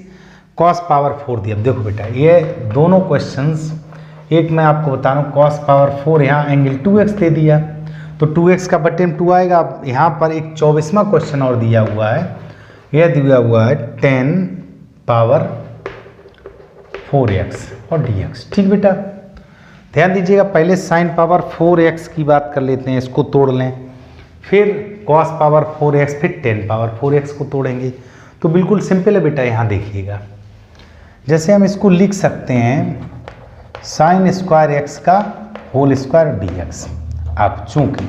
कॉस पावर 4 दिया। देखो बेटा ये दोनों क्वेश्चंस, एक मैं आपको बता रहा हूँ कॉस पावर 4 यहाँ एंगल 2x दे दिया, तो 2x का बटे में 2 आएगा। अब यहाँ पर एक 24वां क्वेश्चन और दिया हुआ है, यह दिया हुआ है 10 पावर 4x और dx। ठीक बेटा। ध्यान दीजिएगा, पहले साइन पावर 4x की बात कर लेते हैं, इसको तोड़ लें, फिर कॉस पावर 4x, फिर 10 पावर 4x को तोड़ेंगे। तो बिल्कुल सिंपल है बेटा। यहाँ देखिएगा, जैसे हम इसको लिख सकते हैं साइन स्क्वायर एक्स का होल स्क्वायर dx। अब चूंकि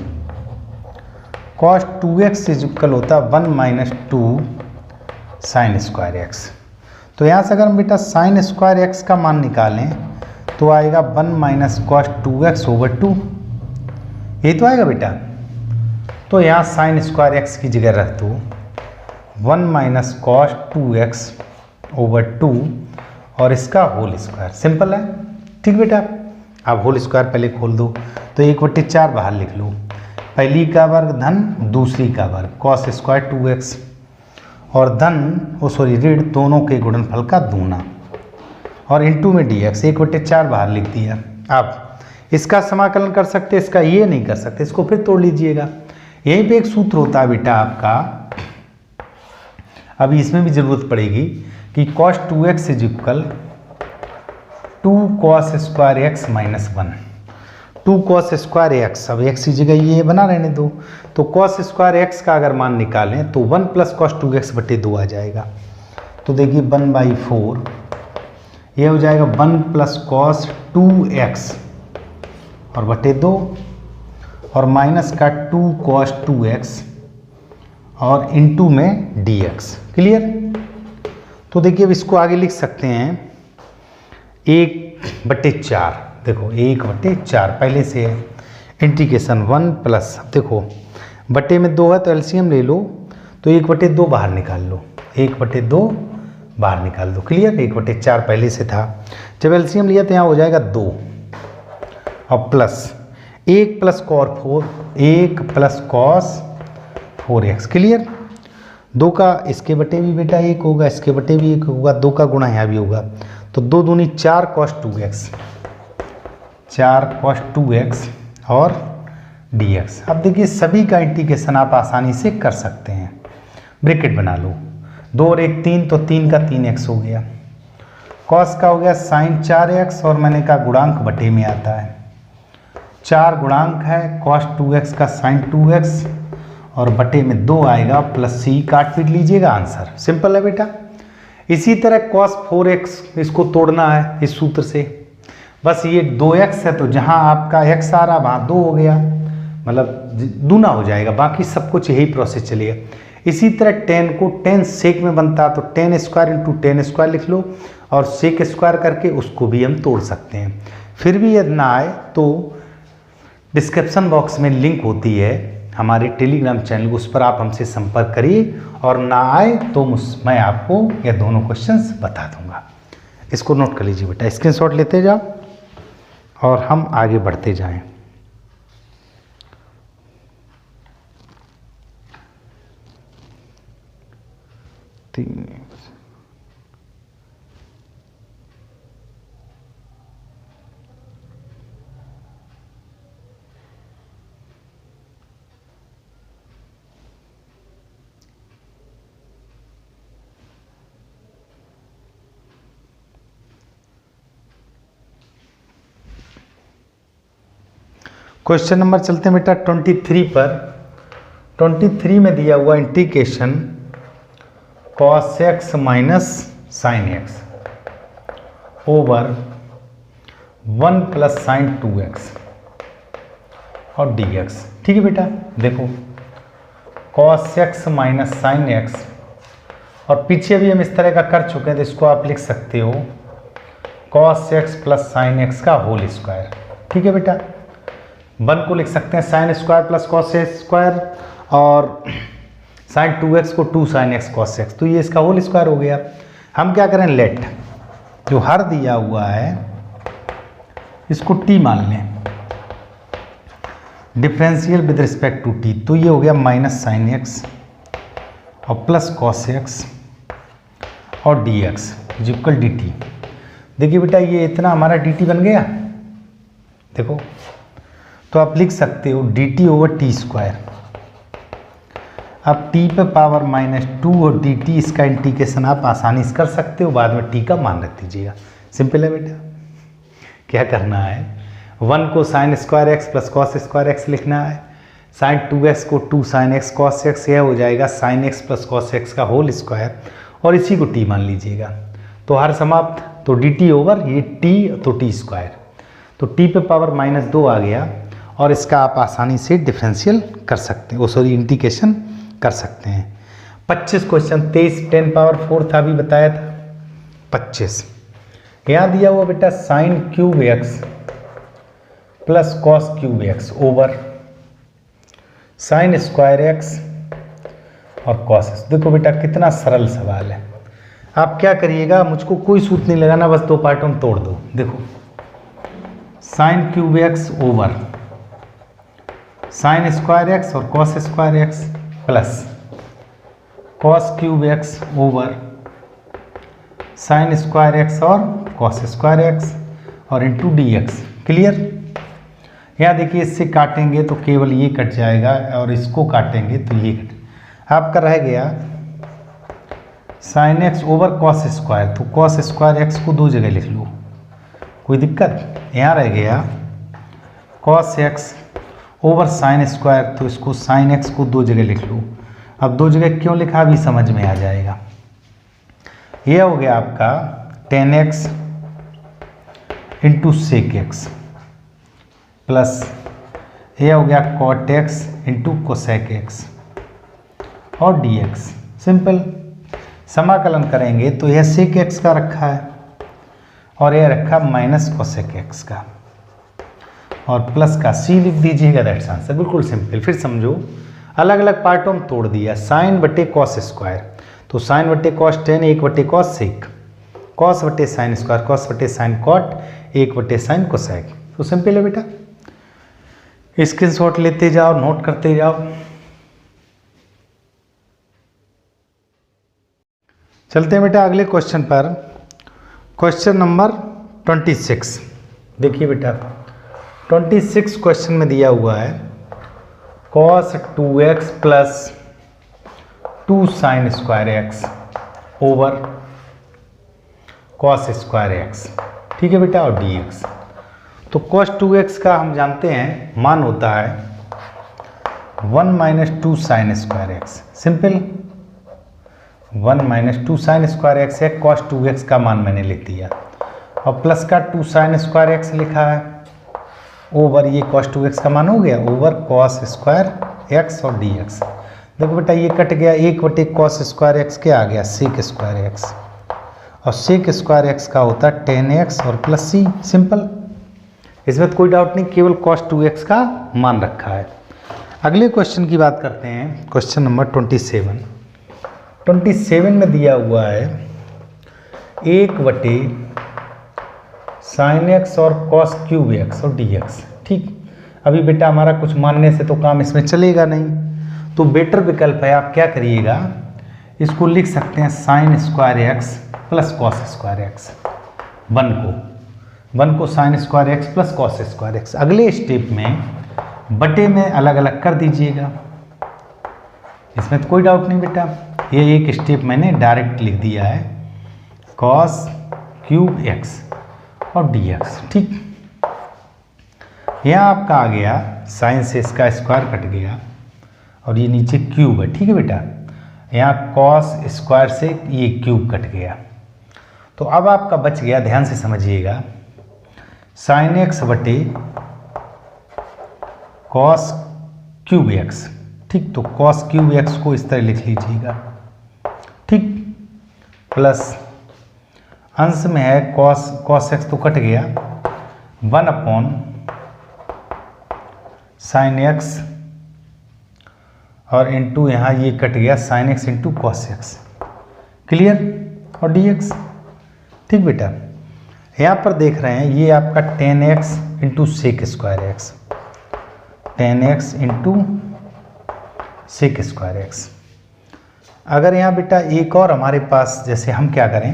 कॉस 2x इज इक्वल होता है 1 माइनस 2 साइन स्क्वायर एक्स, तो यहाँ से अगर हम बेटा साइन स्क्वायर एक्स का मान निकालें तो आएगा 1 माइनस कॉस 2x ओवर 2। यही तो आएगा बेटा। तो यहाँ साइन स्क्वायर एक्स की जगह रख दो 1 माइनस कॉस 2x ओवर 2 और इसका होल स्क्वायर। सिंपल है। ठीक बेटा। अब होल स्क्वायर पहले खोल दो, तो 1/4 बाहर लिख लो, पहली का वर्ग धन दूसरी का वर्ग कॉस स्क्वायर 2x और धन ऋण दोनों के गुणनफल का दूना और इंटू में dx। 1/4 बाहर लिख दिया। अब इसका समाकलन कर सकते, इसका ये नहीं कर सकते, इसको फिर तोड़ लीजिएगा। यहीं पे एक सूत्र होता है बेटा आपका, अभी इसमें भी ज़रूरत पड़ेगी कि cos 2x is equal 2 cos square x minus 1। 2 cos square x, अब एक्स की जगह ये बना रहने दो, तो cos स्क्वायर एक्स का अगर मान निकालें तो 1 प्लस कॉस 2x बटे 2 आ जाएगा। तो देखिए 1/4 ये हो जाएगा 1 प्लस कॉस 2x और बटे 2 और माइनस का 2 cos 2x और इनटू में dx। क्लियर? तो देखिए अब इसको आगे लिख सकते हैं 1/4। देखो 1/4 पहले से है, इंटीग्रेशन 1 प्लस, देखो बटे में 2 है तो एलसीएम ले लो, तो 1/2 बाहर निकाल लो, 1/2 बाहर निकाल दो। क्लियर? 1/4 पहले से था, जब एलसीएम लिया तो यहाँ हो जाएगा 2 और plus 1 plus cos 4x। Clear? 2 का इसके बटे भी बेटा 1 होगा, इसके बटे भी 1 होगा, 2 का गुणा यहाँ भी होगा, तो 2 दूनी 4 cos 2x, 4 cos 2x और dx। अब देखिए सभी का इंटीग्रेशन आप आसानी से कर सकते हैं। ब्रैकेट बना लो, 2 और 1 3, तो 3 का 3x हो गया, cos का हो गया sin 4x और मैंने कहा गुणांक बटे में आता है, 4 गुणांक है, cos 2x का sin 2x और बटे में 2 आएगा, प्लस c काट पीट लीजिएगा, आंसर सिंपल है बेटा। इसी तरह cos 4x इसको तोड़ना है इस सूत्र से, बस ये 2x है तो जहाँ आपका x आ रहा वहाँ 2 हो गया, मतलब दूना हो जाएगा, बाकी सब कुछ यही प्रोसेस चलेगा। इसी तरह 10 को 10 सेक में बनता है तो 10 स्क्वायर इंटू 10 स्क्वायर लिख लो और सेक स्क्वायर करके उसको भी हम तोड़ सकते हैं। फिर भी यदि ना आए तो डिस्क्रिप्शन बॉक्स में लिंक होती है हमारे टेलीग्राम चैनल, उस पर आप हमसे संपर्क करिए, और ना आए तो मैं आपको ये दोनों क्वेश्चंस बता दूंगा। इसको नोट कर लीजिए बेटा, स्क्रीनशॉट लेते जाओ और हम आगे बढ़ते जाएं। क्वेश्चन नंबर चलते हैं बेटा 23 पर। 23 में दिया हुआ integration cos x minus sin x over 1 plus sin 2x और dx। ठीक है बेटा, देखो cos x minus sin x, और पीछे भी हम इस तरह का कर चुके हैं तो इसको आप लिख सकते हो cos x plus sin x का होल स्क्वायर। ठीक है बेटा, 1 को लिख सकते हैं sin square plus cos square और sin 2x को 2 sin x cos x, तो ये इसका होल स्क्वायर हो गया। हम क्या करें, लेट जो हर दिया हुआ है इसको t मान लें, differential with respect to t, तो ये हो गया माइनस sin x और प्लस cos x और dx इज इक्वल dt। देखिए बेटा ये इतना हमारा dt बन गया, देखो तो आप लिख सकते हो dt ओवर टी स्क्वायर। अब t पे पावर -2 और dt, इसका इंटीग्रेशन आप आसानी से कर सकते हो, बाद में t का मान रख दीजिएगा। सिंपल है बेटा, क्या करना है, 1 को sin square x plus cos square x लिखना है, sin 2x को 2 sin x cos x, यह हो जाएगा sin x plus cos x का होल स्क्वायर, और इसी को t मान लीजिएगा। तो हर समाप्त, तो dt ओवर ये t तो t स्क्वायर, तो t पे पावर -2 आ गया, और इसका आप आसानी से डिफरेंशियल कर सकते हैं, सॉरी इंटीग्रेशन कर सकते हैं। 25 क्वेश्चन, 23 10 पावर 4 था, अभी बताया था 25। यहाँ दिया हुआ बेटा sign cube x plus cos cube x over sine square x और कॉस एक्स। देखो बेटा कितना सरल सवाल है, आप क्या करिएगा, मुझको कोई सूत्र नहीं लगाना, बस 2 पार्टों में तोड़ दो। देखो sine cube x over sine square x और cos square x plus cos cube x over sine square x और कॉस स्क्वायर एक्स और इंटू डी एक्स। क्लियर? यहाँ देखिए इससे काटेंगे तो केवल ये कट जाएगा और इसको काटेंगे तो ये कट, आपका रह गया sign x over cos square, तो कॉस स्क्वायर एक्स को दो जगह लिख लो, कोई दिक्कत? यहाँ रह गया cos x over sine square, तो इसको साइन एक्स को दो जगह लिख लो। अब दो जगह क्यों लिखा अभी समझ में आ जाएगा। यह हो गया आपका ten x into sec x plus यह हो गया cot x into cosec x और डी एक्स। सिंपल समाकलन करेंगे तो यह सेक एक्स का रखा है और यह रखा माइनस कोसेक एक्स का और प्लस का सी लिख दीजिएगा, दैट्स आंसर। बिल्कुल सिंपल। फिर समझो, अलग अलग पार्टों में तोड़ दिया। साइन बटे कॉस स्क्वायर, तो साइन बटे कॉस टेन, एक बटे कॉस सेक, कॉस बटे साइन स्क्वायर, कॉस बटे साइन कॉट, एक बटे साइन कोसेक। तो सिंपल है बेटा, स्क्रीनशॉट लेते जाओ, नोट करते जाओ। चलते हैं बेटा अगले क्वेश्चन पर। Question number 26। देखिए बेटा 26 क्वेश्चन में दिया हुआ है cos 2x plus 2 sign square x over cos square x, ठीक है बेटा, और dx। तो cos 2x का हम जानते हैं मान होता है 1 minus 2 sign square x. Simple, 1 minus 2 sign square x है, cos 2x का मान मैंने लिख दिया और प्लस का 2 साइन स्क्वायर एक्स लिखा है ओवर ये cos 2x का मान हो गया ओवर cos स्क्वायर एक्स और dx। देखो बेटा ये कट गया, एक बटे cos स्क्वायर एक्स क्या आ गया सेक स्क्वायर एक्स और सेक स्क्वायर एक्स का होता है 10x और प्लस c। सिंपल, इसमें तो कोई डाउट नहीं, केवल cos 2x का मान रखा है। अगले क्वेश्चन की बात करते हैं, क्वेश्चन नंबर 27। 27 में दिया हुआ है एक बटे साइन एक्स और कॉस क्यूब एक्स और डी एक्स। ठीक, अभी बेटा हमारा कुछ मानने से तो काम इसमें चलेगा नहीं, तो बेटर विकल्प है आप क्या करिएगा, इसको लिख सकते हैं sine square x plus cos square x. One को sine square x plus cos square x. अगले स्टेप में बटे में अलग अलग कर दीजिएगा, इसमें तो कोई डाउट नहीं बेटा। ये एक स्टेप मैंने डायरेक्ट लिख दिया है कॉस क्यूब एक्स और डी एक्स। ठीक, यहाँ आपका आ गया साइन से इसका स्क्वायर कट गया और ये नीचे क्यूब है, ठीक है बेटा। यहाँ कॉस स्क्वायर से ये क्यूब कट गया, तो अब आपका बच गया, ध्यान से समझिएगा, साइन एक्स बटे कॉस क्यूब एक्स। ठीक, तो कॉस क्यूब एक्स को इस तरह लिख लीजिएगा, ठीक, प्लस अंश में है कॉस एक्स तो कट गया 1 अपॉन साइन एक्स और इंटू यहाँ ये कट गया sign x into cos x. Clear, और डी एक्स। ठीक बेटा, यहाँ पर देख रहे हैं ये आपका 10x into sec square x, 10x into sec square x. अगर यहाँ बेटा एक और हमारे पास, जैसे हम क्या करें,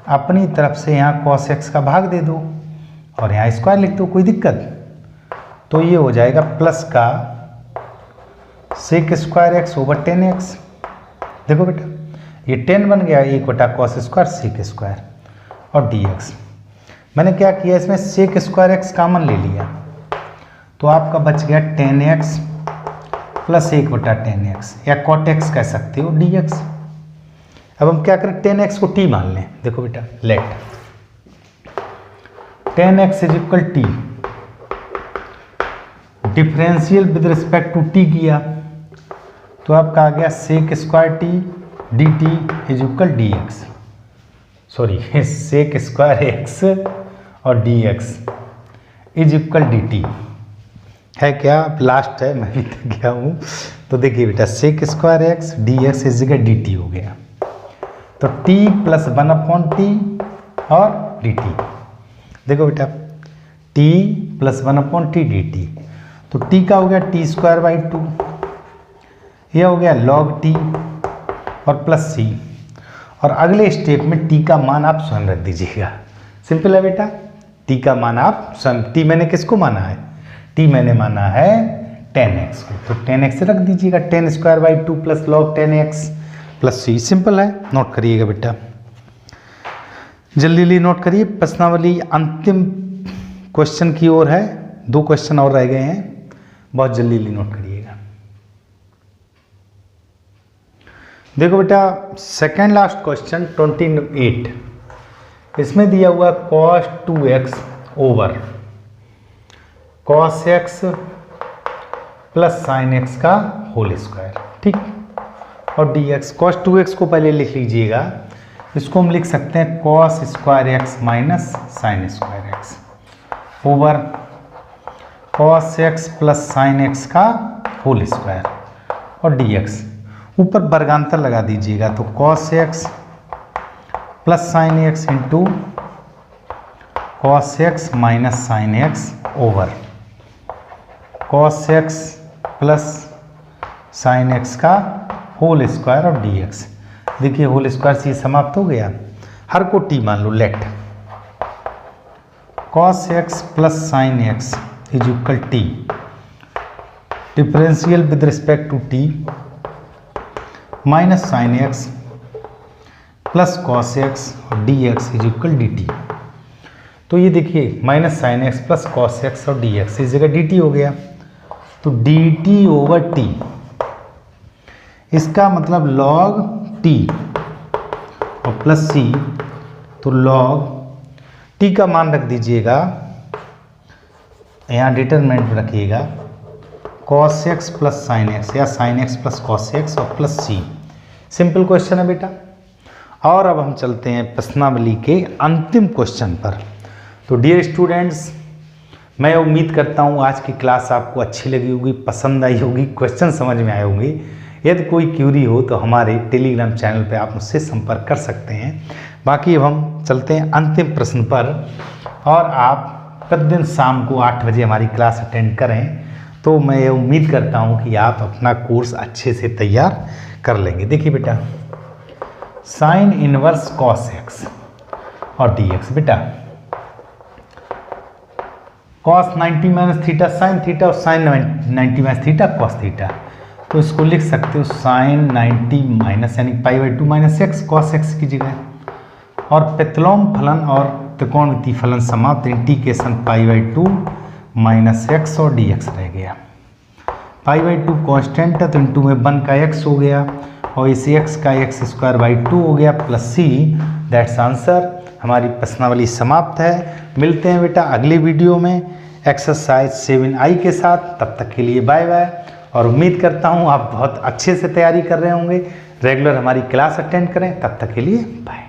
अपनी तरफ से यहाँ cos x का भाग दे दो और यहाँ स्क्वायर लिख दो, कोई दिक्कत? तो ये हो जाएगा प्लस का सेक स्क्वायर एक्स ओवर 10x। देखो बेटा ये 10 बन गया, 1/cos स्क्वायर सेक स्क्वायर और dx। मैंने क्या किया, इसमें सेक स्क्वायर एक्स कॉमन ले लिया, तो आपका बच गया 10x प्लस 1/10x या cot x कह सकते हो dx। अब हम क्या करें, 10x को t मान लें। देखो बेटा let 10x is equal t, differential with respect to t किया तो आपका आ गया sec square t d t is equal d x, sorry sec square x और D x is equal d t है क्या, लास्ट है, मैं भी थक गया हूँ। तो देखिए बेटा sec square x D x इस जगह डी टी हो गया, तो t प्लस 1/t और डी टी। देखो बेटा t plus 1/t D T, तो t का हो गया t स्क्वायर बाई 2, यह हो गया log t और प्लस c, और अगले स्टेप में t का मान आप स्वयं रख दीजिएगा। सिंपल है बेटा, t का मान आप स्वयं, t मैंने किसको माना है, t मैंने माना है 10x को, तो 10x रख दीजिएगा, 10 square by 2 plus log 10x plus C. Simple है, नोट करिएगा बेटा, जल्दी जल्दी नोट करिए। प्रश्नावली अंतिम क्वेश्चन की ओर है, 2 क्वेश्चन और रह गए हैं, बहुत जल्दी जल्दी नोट करिएगा। देखो बेटा, सेकेंड लास्ट क्वेश्चन 28, इसमें दिया हुआ cos 2x over cos x plus sine x का होल स्क्वायर, ठीक, और dx। cos 2x को पहले लिख लीजिएगा, इसको हम लिख सकते हैं cos square x minus sine square x over cos x plus sine x का होल स्क्वायर और dx। ऊपर वर्गांतर लगा दीजिएगा, तो cos x plus sine x into cos x minus sine x over cos x plus sine x का whole square और dx। देखिए होल स्क्वायर से समाप्त हो गया, हर को t मान लो, let cos x plus sine x is equal t, differential with respect to t, minus sine x plus cos x और dx इज इक्वल dt। तो ये देखिए minus sine x plus cos x और dx, इस जगह dt हो गया, तो dt ओवर t, इसका मतलब log t और प्लस c, तो log t का मान रख दीजिएगा, यहाँ डिटरमिनेंट रखिएगा cos x plus sine x या sine x plus cos x और प्लस c। सिंपल क्वेश्चन है बेटा। और अब हम चलते हैं प्रश्नावली के अंतिम क्वेश्चन पर। तो डियर स्टूडेंट्स, मैं उम्मीद करता हूँ आज की क्लास आपको अच्छी लगी होगी, पसंद आई होगी, क्वेश्चन समझ में आए होंगे। यदि कोई क्यूरी हो तो हमारे टेलीग्राम चैनल पे आप मुझसे संपर्क कर सकते हैं। बाकी अब हम चलते हैं अंतिम प्रश्न पर, और आप प्रतिदिन शाम को 8 बजे हमारी क्लास अटेंड करें, तो मैं ये उम्मीद करता हूँ कि आप अपना कोर्स अच्छे से तैयार कर लेंगे। देखिए बेटा, साइन इनवर्स कॉस एक्स और dx, बेटा cos 90 minus theta sine theta और sine 90 minus theta cos theta, तो इसको लिख सकते हो साइन 90 माइनस यानी π/2 माइनस एक्स कॉस एक्स की जगह, और पेतलौम फलन और त्रिकोणमितीय फलन समाप्त, इंटीग्रेशन π/2 माइनस एक्स और dx रह गया। π/2 कांस्टेंट है तो इंटू में 1 का x हो गया, और इस x का x² 2 हो गया प्लस c। That's answer. हमारी प्रश्नावली समाप्त है। मिलते हैं बेटा अगले वीडियो में एक्सरसाइज 7i के साथ। तब तक के लिए बाय बाय, और उम्मीद करता हूँ आप बहुत अच्छे से तैयारी कर रहे होंगे। रेगुलर हमारी क्लास अटेंड करें। तब तक के लिए बाय।